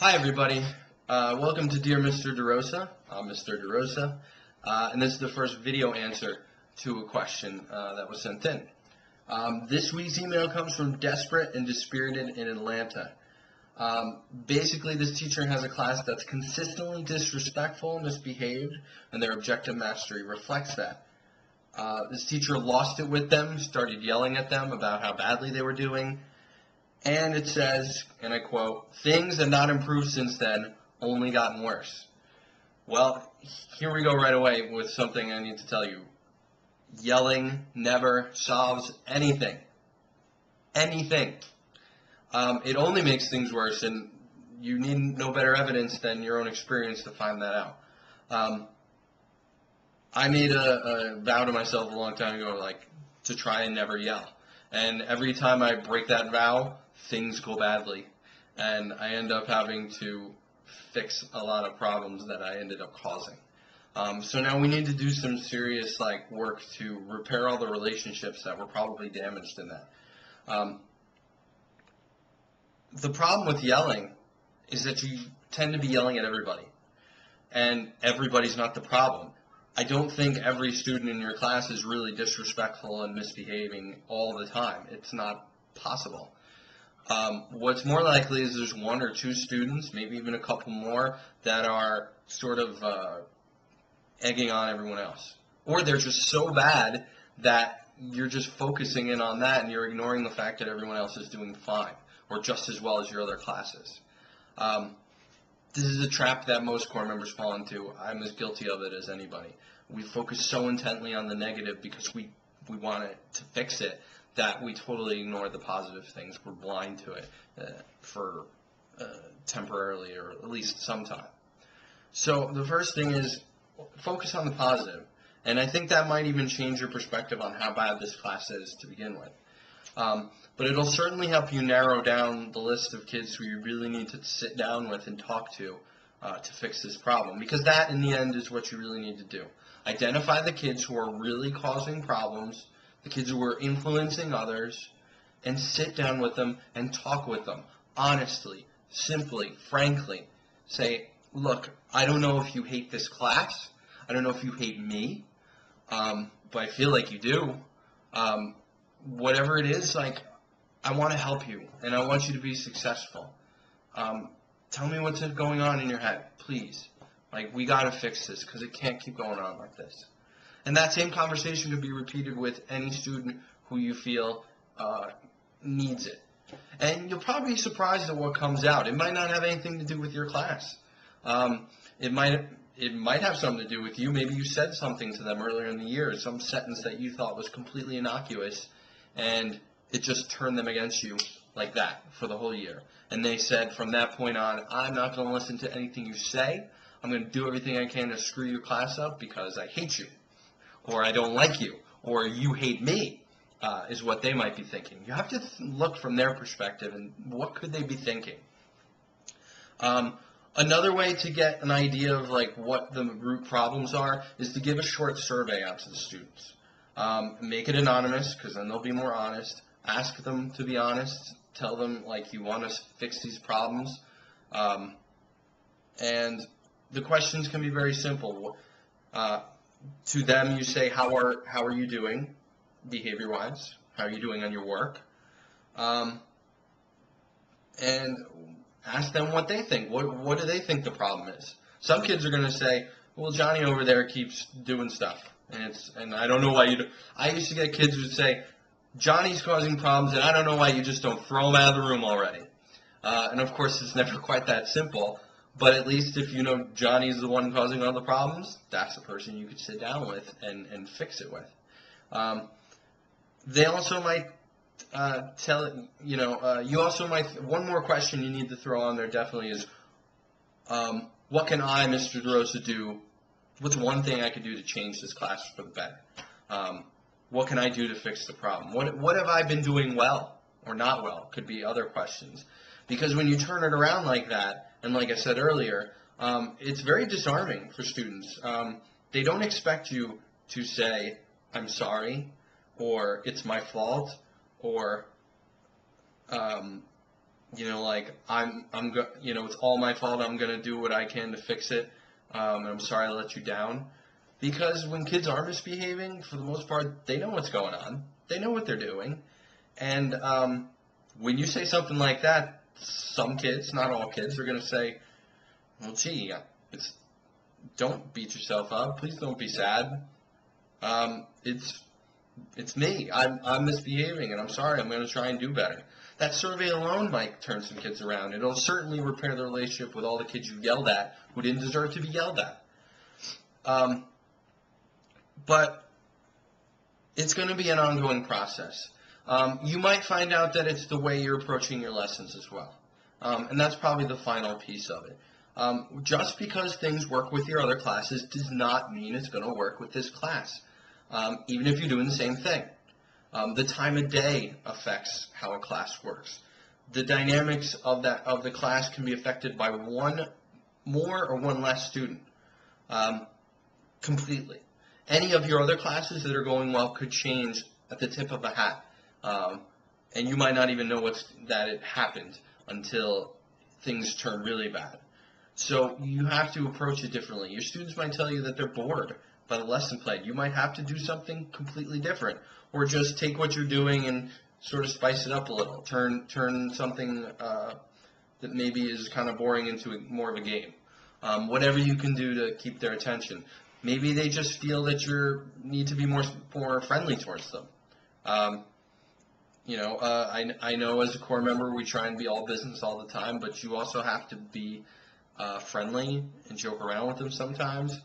Hi everybody, welcome to Dear Mr. DeRosa. I'm Mr. DeRosa, and this is the first video answer to a question that was sent in. This week's email comes from Desperate and Dispirited in Atlanta. Basically, this teacher has a class that's consistently disrespectful and misbehaved, and their objective mastery reflects that. This teacher lost it with them, started yelling at them about how badly they were doing. And it says, and I quote, "Things have not improved since then, only gotten worse." Well, here we go right away with something I need to tell you. Yelling never solves anything. Anything. It only makes things worse, and you need no better evidence than your own experience to find that out. I made a vow to myself a long time ago, to try and never yell. And every time I break that vow, things go badly, and I end up having to fix a lot of problems that I ended up causing. So now we need to do some serious work to repair all the relationships that were probably damaged in that. The problem with yelling is that you tend to be yelling at everybody, and everybody's not the problem. I don't think every student in your class is really disrespectful and misbehaving all the time. It's not possible. What's more likely is there's one or two students, maybe even a couple more, that are sort of egging on everyone else. Or they're just so bad that you're just focusing in on that and you're ignoring the fact that everyone else is doing fine, or just as well as your other classes. This is a trap that most core members fall into. I'm as guilty of it as anybody. We focus so intently on the negative because we want it to fix it that we totally ignore the positive things. We're blind to it for temporarily, or at least sometime. So the first thing is focus on the positive. And I think that might even change your perspective on how bad this class is to begin with. But it'll certainly help you narrow down the list of kids who you really need to sit down with and talk to fix this problem. Because that, in the end, is what you really need to do. Identify the kids who are really causing problems, the kids who are influencing others, and sit down with them and talk with them honestly, simply, frankly. Say, look, I don't know if you hate this class. I don't know if you hate me, but I feel like you do. Whatever it is, I want to help you, and I want you to be successful. Tell me what's going on in your head, please. We got to fix this, because it can't keep going on like this. And that same conversation could be repeated with any student who you feel needs it. And you'll probably be surprised at what comes out. It might not have anything to do with your class. It might have something to do with you. Maybe you said something to them earlier in the year, some sentence that you thought was completely innocuous, and it just turned them against you like that for the whole year. And they said, from that point on, I'm not going to listen to anything you say. I'm going to do everything I can to screw your class up because I hate you, or I don't like you, or you hate me, is what they might be thinking. You have to look from their perspective, and what could they be thinking? Another way to get an idea of what the root problems are is to give a short survey out to the students. Make it anonymous, because then they'll be more honest. Ask them to be honest. Tell them you want to fix these problems. And the questions can be very simple. To them, you say, how are you doing behavior-wise? How are you doing on your work? And ask them what they think. What do they think the problem is? Some kids are going to say, well, Johnny over there keeps doing stuff, and I don't know why you do. I used to get kids who would say, Johnny's causing problems, and I don't know why you just don't throw him out of the room already. And of course, it's never quite that simple. But at least if you know Johnny's the one causing all the problems, that's the person you could sit down with and fix it with. They also might you also might, one more question you need to throw on there definitely is, what can I, Mr. DeRosa, do? What's one thing I could do to change this class for the better? What can I do to fix the problem? What have I been doing well or not well? Could be other questions. Because when you turn it around like that, and like I said earlier, it's very disarming for students. They don't expect you to say, I'm sorry, or it's my fault, or like it's all my fault. I'm gonna do what I can to fix it. And I'm sorry I let you down. Because when kids are misbehaving, for the most part, they know what's going on. They know what they're doing. And when you say something like that, some kids, not all kids, are going to say, well, gee, don't beat yourself up. Please don't be sad. It's me. I'm misbehaving, and I'm sorry. I'm going to try and do better. That survey alone might turn some kids around. It'll certainly repair the relationship with all the kids you yelled at who didn't deserve to be yelled at. But it's going to be an ongoing process. You might find out that it's the way you're approaching your lessons as well. And that's probably the final piece of it. Just because things work with your other classes does not mean it's going to work with this class, even if you're doing the same thing. The time of day affects how a class works. The dynamics of the class can be affected by one more or one less student completely. Any of your other classes that are going well could change at the tip of a hat, and you might not even know that it happened until things turn really bad. So you have to approach it differently. Your students might tell you that they're bored by the lesson plan. You might have to do something completely different, or just take what you're doing and sort of spice it up a little. Turn something that maybe is kind of boring into more of a game. Whatever you can do to keep their attention. Maybe they just feel that you need to be more friendly towards them. I know as a core member we try and be all business all the time, but you also have to be friendly and joke around with them sometimes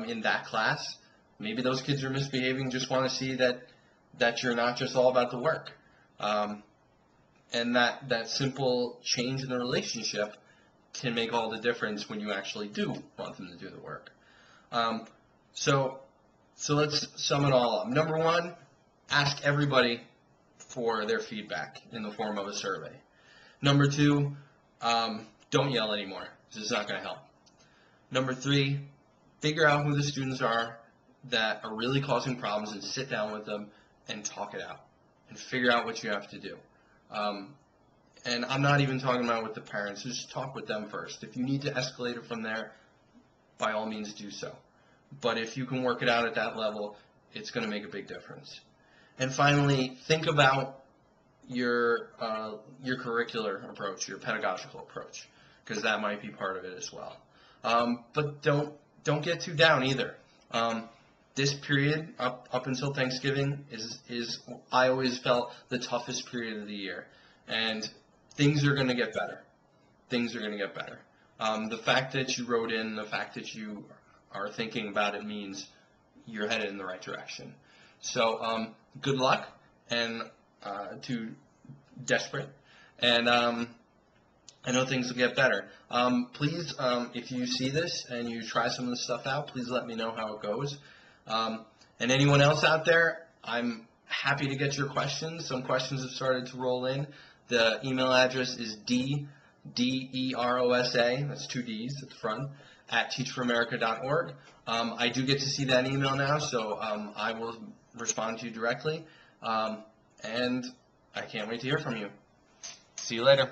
in that class. Maybe those kids are misbehaving, just want to see that you're not just all about the work. And that simple change in the relationship can make all the difference when you actually do want them to do the work. So let's sum it all up. Number one, ask everybody for their feedback in the form of a survey. Number two, don't yell anymore. This is not going to help. Number three, figure out who the students are that are really causing problems and sit down with them and talk it out and figure out what you have to do. And I'm not even talking about with the parents. Just talk with them first. If you need to escalate it from there, by all means do so. But if you can work it out at that level, it's going to make a big difference. And finally, think about your curricular approach, your pedagogical approach, because that might be part of it as well. But don't get too down either. This period up until Thanksgiving is I always felt the toughest period of the year, and things are going to get better. Things are going to get better. The fact that you wrote in, the fact that you are thinking about it means you're headed in the right direction. So good luck and to Desperate, and I know things will get better. Please, if you see this and you try some of this stuff out, please let me know how it goes. And anyone else out there, I'm happy to get your questions. Some questions have started to roll in. The email address is DEROSA, that's 2 Ds at the front, at teachforamerica.org. I do get to see that email now, so I will respond to you directly. And I can't wait to hear from you. See you later.